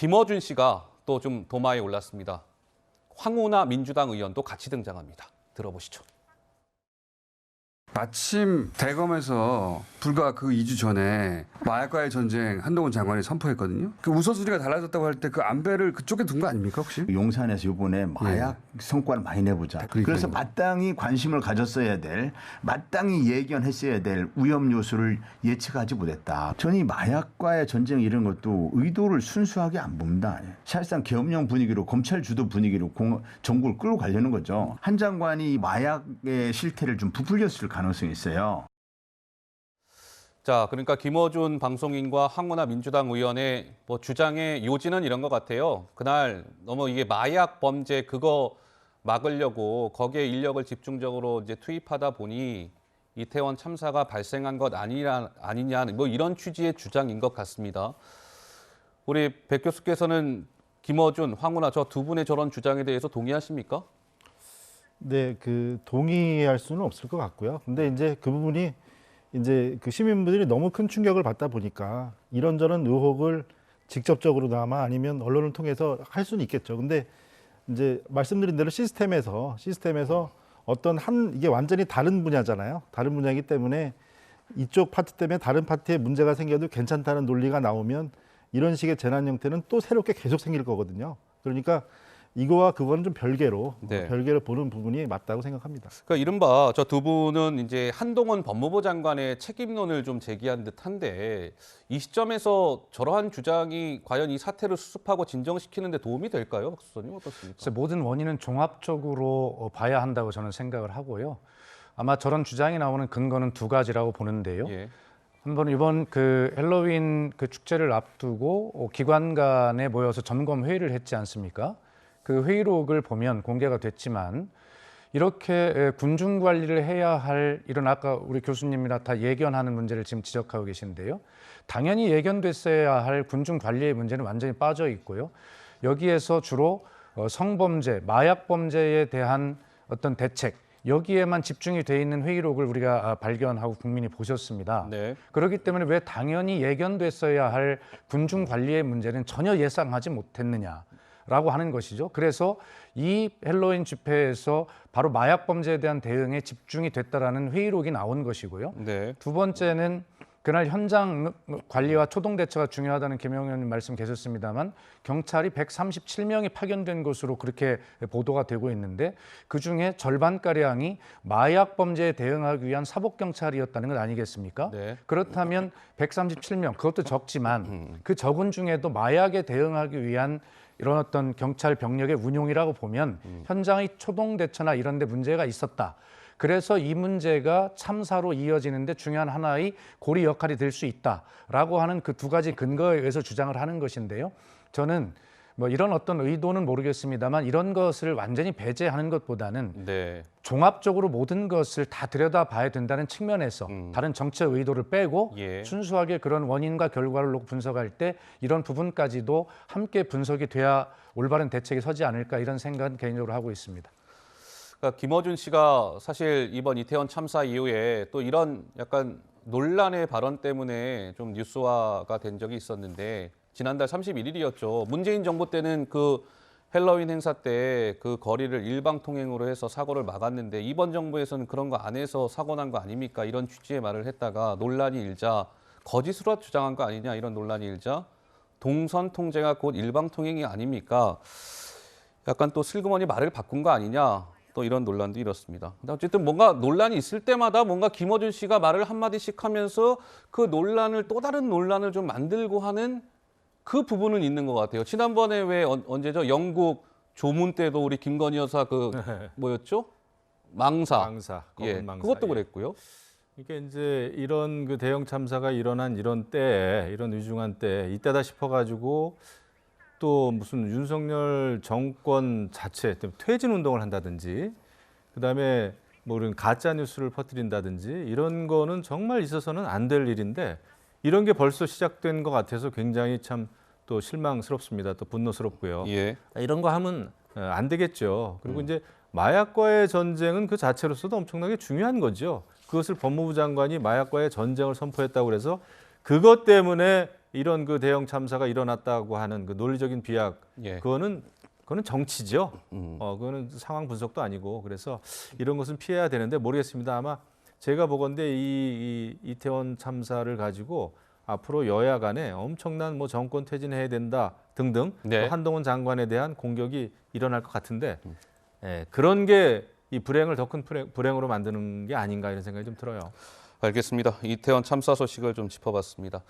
김어준 씨가 또 좀 도마에 올랐습니다. 황운하 민주당 의원도 같이 등장합니다. 들어보시죠. 마침 대검에서 불과 그 2주 전에 마약과의 전쟁 한동훈 장관이 선포했거든요. 그 우선순위가 달라졌다고 할 때 그 안배를 그쪽에 둔 거 아닙니까 혹시? 용산에서 이번에 마약 성과를 많이 내보자. 그러니까요. 그래서 마땅히 관심을 가졌어야 될, 마땅히 예견했어야 될 위험 요소를 예측하지 못했다. 저는 이 마약과의 전쟁 이런 것도 의도를 순수하게 안 봅니다. 사실상 계엄령 분위기로 검찰 주도 분위기로 정부를 끌고 가려는 거죠. 한 장관이 마약의 실태를 좀 부풀렸을 가능성이 있어요. 자, 그러니까 김어준 방송인과 황운하 민주당 의원의 뭐 주장의 요지는 이런 것 같아요. 그날 너무 이게 마약 범죄 그거 막으려고 거기에 인력을 집중적으로 이제 투입하다 보니 이태원 참사가 발생한 것 아니냐 뭐 이런 취지의 주장인 것 같습니다. 우리 백 교수께서는 김어준, 황운하 저 두 분의 저런 주장에 대해서 동의하십니까? 네, 동의할 수는 없을 것 같고요. 근데 이제 그 부분이 이제 그 시민분들이 너무 큰 충격을 받다 보니까 이런저런 의혹을 직접적으로나마 아니면 언론을 통해서 할 수는 있겠죠. 근데 이제 말씀드린 대로 시스템에서 어떤 이게 완전히 다른 분야잖아요. 다른 분야이기 때문에 이쪽 파트 때문에 다른 파트에 문제가 생겨도 괜찮다는 논리가 나오면 이런 식의 재난 형태는 또 새롭게 계속 생길 거거든요. 그러니까 이거와 그거는 좀 별개로 보는 부분이 맞다고 생각합니다. 그러니까 이른바 저 두 분은 이제 한동훈 법무부 장관의 책임론을 좀 제기한 듯한데 이 시점에서 저러한 주장이 과연 이 사태를 수습하고 진정시키는 데 도움이 될까요? 박 수사님 어떻습니까? 모든 원인은 종합적으로 봐야 한다고 저는 생각을 하고요. 아마 저런 주장이 나오는 근거는 두 가지라고 보는데요. 예. 한번 이번 헬로윈 축제를 앞두고 기관 간에 모여서 점검 회의를 했지 않습니까? 그 회의록을 보면 공개가 됐지만 이렇게 군중 관리를 해야 할 이런 아까 우리 교수님이나 다 예견하는 문제를 지금 지적하고 계신데요. 당연히 예견됐어야 할 군중 관리의 문제는 완전히 빠져 있고요. 여기에서 주로 성범죄, 마약 범죄에 대한 어떤 대책 여기에만 집중이 돼 있는 회의록을 우리가 발견하고 국민이 보셨습니다. 네. 그렇기 때문에 왜 당연히 예견됐어야 할 군중 관리의 문제는 전혀 예상하지 못했느냐. 라고 하는 것이죠. 그래서 이 헬로윈 집회에서 바로 마약 범죄에 대한 대응에 집중이 됐다라는 회의록이 나온 것이고요. 네. 두 번째는 그날 현장 관리와 초동 대처가 중요하다는 김영현 의원님 말씀 계셨습니다만 경찰이 137명이 파견된 것으로 그렇게 보도가 되고 있는데 그중에 절반가량이 마약 범죄에 대응하기 위한 사복경찰이었다는 것 아니겠습니까? 네. 그렇다면 137명, 그것도 적지만 그 적은 중에도 마약에 대응하기 위한 이런 어떤 경찰 병력의 운용이라고 보면 현장의 초동 대처나 이런 데 문제가 있었다. 그래서 이 문제가 참사로 이어지는데 중요한 하나의 고리 역할이 될 수 있다라고 하는 그 두 가지 근거에 의해서 주장을 하는 것인데요. 저는 뭐 이런 어떤 의도는 모르겠습니다만 이런 것을 완전히 배제하는 것보다는 네. 종합적으로 모든 것을 다 들여다봐야 된다는 측면에서 다른 정책 의도를 빼고 예. 순수하게 순수하게 그런 원인과 결과를 놓고 분석할 때 이런 부분까지도 함께 분석이 돼야 올바른 대책이 서지 않을까 이런 생각은 개인적으로 하고 있습니다. 그러니까 김어준 씨가 사실 이번 이태원 참사 이후에 또 이런 약간 논란의 발언 때문에 좀 뉴스화가 된 적이 있었는데 지난달 31일이었죠. 문재인 정부 때는 그 헬로윈 행사 때 그 거리를 일방 통행으로 해서 사고를 막았는데 이번 정부에서는 그런 거 안 해서 사고 난 거 아닙니까? 이런 취지의 말을 했다가 논란이 일자 거짓으로 주장한 거 아니냐 이런 논란이 일자 동선 통제가 곧 일방 통행이 아닙니까? 약간 또 슬그머니 말을 바꾼 거 아니냐? 또 이런 논란도 일었습니다. 근데 어쨌든 뭔가 논란이 있을 때마다 뭔가 김어준 씨가 말을 한마디씩 하면서 그 논란을 또 다른 논란을 좀 만들고 하는 그 부분은 있는 것 같아요. 지난번에 왜 언제죠? 영국 조문 때도 우리 김건희 여사 뭐였죠? 망사. 검은 예, 망사. 그것도 예. 그랬고요. 이게 이제 이런 그 대형 참사가 일어난 이런 때에 이런 위중한 때 이때다 싶어가지고 또 무슨 윤석열 정권 자체 때문에 퇴진 운동을 한다든지 그다음에 뭐 이런 가짜 뉴스를 퍼뜨린다든지 이런 거는 정말 있어서는 안 될 일인데 이런 게 벌써 시작된 것 같아서 굉장히 참 또 실망스럽습니다. 또 분노스럽고요. 예. 이런 거 하면 안 되겠죠. 그리고 이제 마약과의 전쟁은 그 자체로서도 엄청나게 중요한 거죠. 그것을 법무부 장관이 마약과의 전쟁을 선포했다고 그래서 그것 때문에 이런 그 대형 참사가 일어났다고 하는 그 논리적인 비약 예. 그거는 정치죠. 그거는 상황 분석도 아니고 그래서 이런 것은 피해야 되는데 모르겠습니다. 아마 제가 보건대 이 이태원 참사를 가지고 앞으로 여야 간에 엄청난 뭐 정권 퇴진해야 된다 등등 네. 또 한동훈 장관에 대한 공격이 일어날 것 같은데 그런 게 이 불행을 더 큰 불행으로 만드는 게 아닌가 이런 생각이 좀 들어요. 알겠습니다. 이태원 참사 소식을 좀 짚어봤습니다.